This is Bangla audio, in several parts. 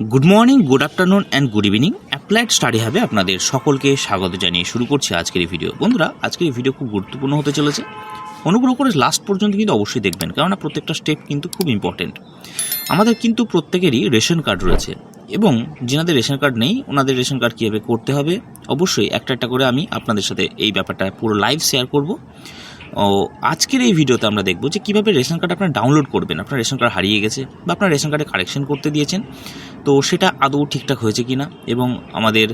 Good morning, good afternoon and good evening. Applied study হাবে আপনাদের সকলকে স্বাগত জানিয়ে শুরু করছি আজকের এই ভিডিও। বন্ধুরা, আজকের এই ভিডিও খুব গুরুত্বপূর্ণ হতে চলেছে। অনুগ্রহ করে লাস্ট পর্যন্ত কিন্তু অবশ্যই দেখবেন, কেননা প্রত্যেকটা স্টেপ কিন্তু খুব ইম্পর্টেন্ট। আমাদের কিন্তু প্রত্যেকেরই রেশন কার্ড রয়েছে, এবং যেনাদের রেশন কার্ড নেই ওনাদের রেশন কার্ড কীভাবে করতে হবে অবশ্যই একটা একটা করে আমি আপনাদের সাথে এই ব্যাপারটা পুরো লাইভ শেয়ার করব। আজকের এই ভিডিওতে আমরা দেখব যে কীভাবে রেশন কার্ড আপনারা ডাউনলোড করবেন। আপনার রেশন কার্ড হারিয়ে গেছে বা আপনার রেশন কার্ডে কারেকশন করতে দিয়েছেন, তো সেটা আদৌ ঠিকঠাক হয়েছে কি না, এবং আমাদের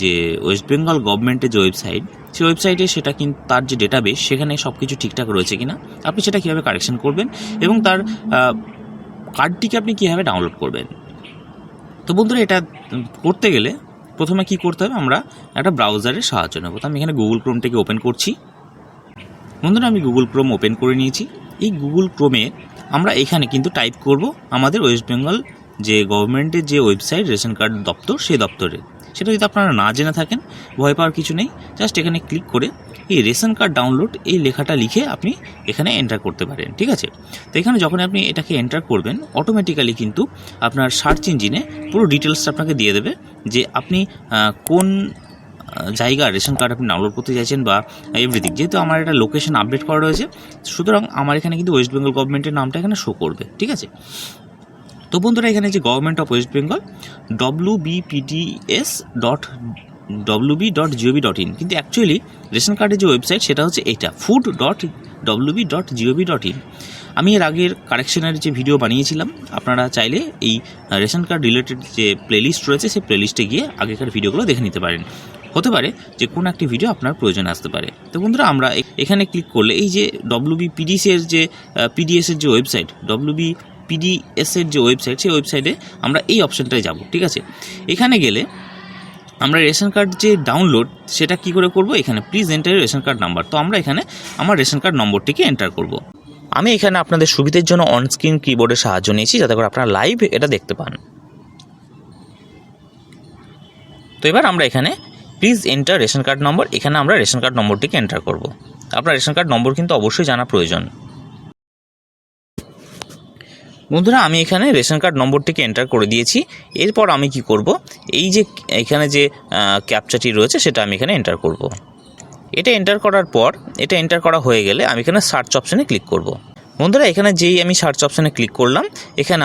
যে ওয়েস্ট বেঙ্গল গভর্নমেন্টের যে ওয়েবসাইট, সেই ওয়েবসাইটে সেটা কিন্তু তার যে ডেটাবেস সেখানে সব কিছু ঠিকঠাক রয়েছে কি না, আপনি সেটা কীভাবে কারেকশন করবেন এবং তার কার্ডটিকে আপনি কীভাবে ডাউনলোড করবেন। তো বন্ধুরা, এটা করতে গেলে প্রথমে কি করতে হবে, আমরা একটা ব্রাউজারের সাহায্য নেব। তো আমি এখানে গুগল ক্রোমটাকে ওপেন করছি। বন্ধুরা, আমি গুগল ক্রোম ওপেন করে নিয়েছি। এই গুগল ক্রোমে আমরা এখানে কিন্তু টাইপ করব আমাদের ওয়েস্ট বেঙ্গল যে গভর্নমেন্টের যে ওয়েবসাইট রেশন কার্ড দপ্তর, সেই দপ্তরে। সেটা যদি আপনারা না জেনে থাকেন, ভয় পাওয়ার কিছু নেই। জাস্ট এখানে ক্লিক করে এই রেশন কার্ড ডাউনলোড এই লেখাটা লিখে আপনি এখানে এন্টার করতে পারেন, ঠিক আছে। তো এখানে যখন আপনি এটাকে এন্টার করবেন, অটোমেটিক্যালি কিন্তু আপনার সার্চ ইঞ্জিনে পুরো ডিটেলসটা আপনাকে দিয়ে দেবে যে আপনি কোন জায়গা রেশন কার্ড আপনি ডাউনলোড করতে চাইছেন বা এভরিথিং। যেহেতু আমার একটা লোকেশন আপডেট করা রয়েছে, সুতরাং আমার এখানে কিন্তু ওয়েস্ট বেঙ্গল গভর্নমেন্টের নামটা এখানে শো করবে, ঠিক আছে। তো বন্ধুরা, এখানে যে government of West Bengal wbpts.wb.gov.in, কিন্তু অ্যাকচুয়ালি রেশন কার্ডের যে ওয়েবসাইট সেটা হচ্ছে এটা food.wb.gov.in। আমি এর আগের কারেকশনের যে ভিডিও বানিয়েছিলাম, আপনারা চাইলে এই রেশন কার্ড রিলেটেড যে প্লেলিস্ট রয়েছে সেই প্লেলিস্টে গিয়ে আগেকার ভিডিওগুলো দেখে নিতে পারেন। হতে পারে যে কোনো একটি ভিডিও আপনার প্রয়োজন আসতে পারে। তো বন্ধুরা, আমরা এখানে ক্লিক করলে এই যে পিডিএস এর যে ওয়েবসাইট, WBPDS এর যে ওয়েবসাইট, সেই ওয়েবসাইটে আমরা এই অপশানটায় যাব, ঠিক আছে। এখানে গেলে আমরা রেশন কার্ড যে ডাউনলোড সেটা কি করে করব, এখানে please enter ration card number. তো আমরা এখানে আমার রেশন কার্ড নম্বরটিকে এন্টার করব। আমি এখানে আপনাদের সুবিধার জন্য অনস্ক্রিন কিবোর্ডের সাহায্য নিয়েছি, যাতে করে আপনারা লাইভ এটা দেখতে পান। তো এবার আমরা এখানে প্লিজ এন্টার রেশন কার্ড নম্বর, এখানে আমরা রেশন কার্ড নম্বরটিকে এন্টার করব। আপনার রেশন কার্ড নম্বর কিন্তু অবশ্যই জানা প্রয়োজন। বন্ধুরা, আমি এখানে রেশন কার্ড নম্বরটিকে এন্টার করে দিয়েছি। এরপর আমি কি করব, এই যে এখানে যে ক্যাপচাটি রয়েছে সেটা আমি এখানে এন্টার করব। এটা এন্টার করার পর, এটা এন্টার করা হয়ে গেলে আমি এখানে সার্চ অপশানে ক্লিক করব। বন্ধুরা, এখানে যেই আমি সার্চ অপশানে ক্লিক করলাম, এখানে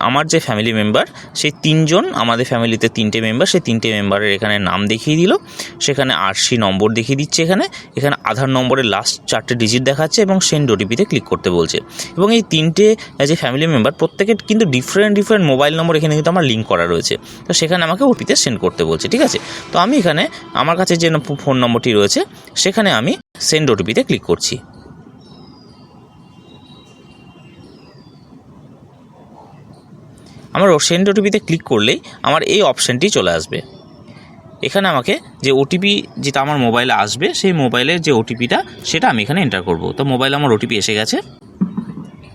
আমার যে ফ্যামিলি মেম্বার, সেই তিনজন, আমাদের ফ্যামিলিতে 3টে মেম্বার, সেই 3টে মেম্বারের এখানে নাম দেখিয়ে দিল। সেখানে আরসি নম্বর দেখিয়ে দিচ্ছে, এখানে আধার নম্বরের লাস্ট 4টে ডিজিট দেখাচ্ছে এবং সেন্ড ওটিপিতে ক্লিক করতে বলছে। এবং এই 3টে যে ফ্যামিলি মেম্বার প্রত্যেকের কিন্তু ডিফারেন্ট মোবাইল নম্বর এখানে কিন্তু আমার লিঙ্ক করা রয়েছে। তো সেখানে আমাকে ওটিপিতে সেন্ড করতে বলছে, ঠিক আছে। তো আমি এখানে আমার কাছে যে ফোন নম্বরটি রয়েছে সেখানে আমি সেন্ড ওটিপিতে ক্লিক করছি। আমার সেন্ড ওটিপিতে ক্লিক করলেই আমার এই অপশানটি চলে আসবে। এখানে আমাকে যে ওটিপি যেটা আমার মোবাইলে আসবে, সেই মোবাইলের যে ওটিপিটা সেটা আমি এখানে এন্টার করব। তো মোবাইলে আমার ওটিপি এসে গেছে।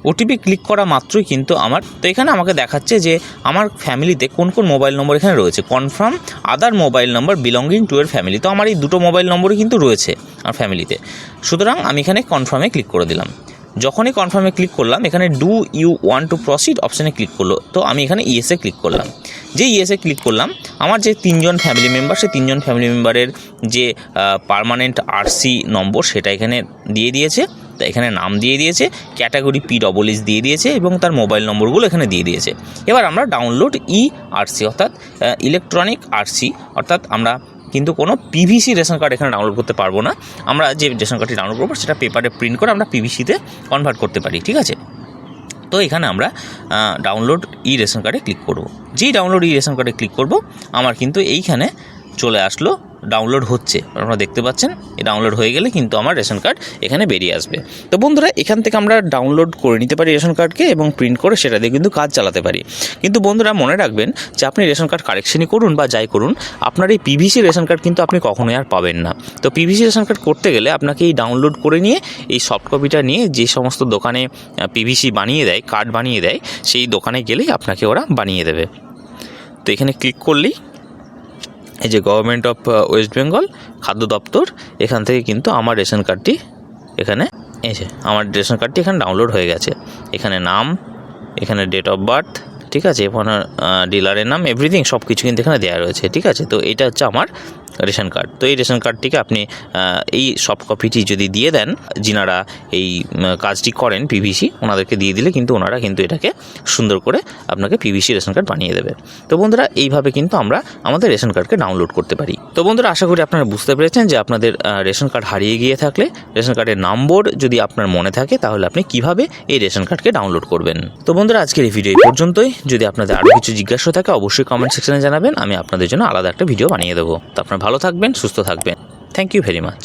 ওটিপি ক্লিক করা মাত্রই কিন্তু তো এখানে আমাকে দেখাচ্ছে যে আমার ফ্যামিলিতে কোন কোন মোবাইল নম্বর এখানে রয়েছে। Confirm other mobile number belonging to এর ফ্যামিলি। তো আমার এই দুটো মোবাইল নম্বরই কিন্তু রয়েছে আমার ফ্যামিলিতে। সুতরাং আমি এখানে কনফার্মে ক্লিক করে দিলাম। যখনই কনফার্মে ক্লিক করলাম, এখানে do you want to proceed অপশানে ক্লিক করলো। তো আমি এখানে ইয়েসে ক্লিক করলাম। যে ইয়েসে ক্লিক করলাম, আমার যে 3জন ফ্যামিলি মেম্বার, সেই 3জন ফ্যামিলি মেম্বারের যে পার্মানেন্ট আরসি নম্বর সেটা এখানে দিয়ে দিয়েছে। তো এখানে নাম দিয়ে দিয়েছে, ক্যাটাগরি PSS দিয়ে দিয়েছে এবং তার মোবাইল নম্বরগুলো এখানে দিয়ে দিয়েছে। এবার আমরা ডাউনলোড ERC অর্থাৎ ইলেকট্রনিক আরসি, অর্থাৎ আমরা কিন্তু কোনো PVC রেশন কার্ড এখানে ডাউনলোড করতে পারবো না। আমরা যে রেশন কার্ডটি ডাউনলোড করবো সেটা পেপারে প্রিন্ট করে আমরা PVCতে কনভার্ট করতে পারি, ঠিক আছে। তো এখানে আমরা ডাউনলোড রেশন কার্ডে ক্লিক করব। যেই ডাউনলোড রেশন কার্ডে ক্লিক করব, আমার কিন্তু এইখানে চলে আসলো, ডাউনলোড হচ্ছে, আপনারা দেখতে পাচ্ছেন। এই ডাউনলোড হয়ে গেলে কিন্তু আমার রেশন কার্ড এখানে বেরিয়ে আসবে। তো বন্ধুরা, এখান থেকে আমরা ডাউনলোড করে নিতে পারি রেশন কার্ডকে এবং প্রিন্ট করে সেটা দিয়ে কিন্তু কাজ চালাতে পারি। কিন্তু বন্ধুরা, মনে রাখবেন যে আপনি রেশন কার্ড কারেকশনই করুন বা যাই করুন, আপনার এই PVC রেশন কার্ড কিন্তু আপনি কখনোই আর পাবেন না। তো PVC রেশন কার্ড করতে গেলে আপনাকে এই ডাউনলোড করে নিয়ে এই সফট কপিটা নিয়ে যে সমস্ত দোকানে PVC বানিয়ে দেয়, কার্ড বানিয়ে দেয়, সেই দোকানে গেলেই আপনাকে ওরা বানিয়ে দেবে। তো এখানে ক্লিক করলেই এই যে গভর্নমেন্ট অফ ওয়েস্ট বেঙ্গল খাদ্য দপ্তর, এখান থেকে কিন্তু আমার রেশন কার্ডটি এখানে আমার রেশন কার্ডটি এখানে ডাউনলোড হয়ে গেছে। এখানে নাম, এখানে ডেট অফ বার্থ, ঠিক ঠিক আছে, F1 ডিলারের নাম, এভরিথিং সব কিছু কিন্তু এখানে দেওয়া রয়েছে। ঠিক আছে, তো এটা হচ্ছে আমার রেশন কার্ড। তো এই রেশন কার্ডটিকে আপনি এই সফট কপিটি যদি দিয়ে দেন, যিনারা এই কাজটি করেন পিভিসি, ওনাদেরকে দিয়ে দিলে কিন্তু ওনারা কিন্তু এটাকে সুন্দর করে আপনাকে পিভিসি রেশন কার্ড বানিয়ে দেবে। তো বন্ধুরা, এইভাবে কিন্তু আমরা আমাদের রেশন কার্ডকে ডাউনলোড করতে পারি। তো বন্ধুরা, আশা করি আপনারা বুঝতে পেরেছেন যে আপনাদের রেশন কার্ড হারিয়ে গিয়ে থাকলে, রেশন কার্ডের নম্বর যদি আপনার মনে থাকে, তাহলে আপনি কিভাবে এই রেশন কার্ডকে ডাউনলোড করবেন। তো বন্ধুরা, আজকের এই ভিডিও এই পর্যন্তই। যদি আপনাদের আরও কিছু জিজ্ঞাসা থাকে, অবশ্যই কমেন্ট সেকশনে জানাবেন, আমি আপনাদের জন্য আলাদা একটা ভিডিও বানিয়ে দেবো। তো আপনারা ভালো থাকবেন, সুস্থ থাকবেন। Thank you very much.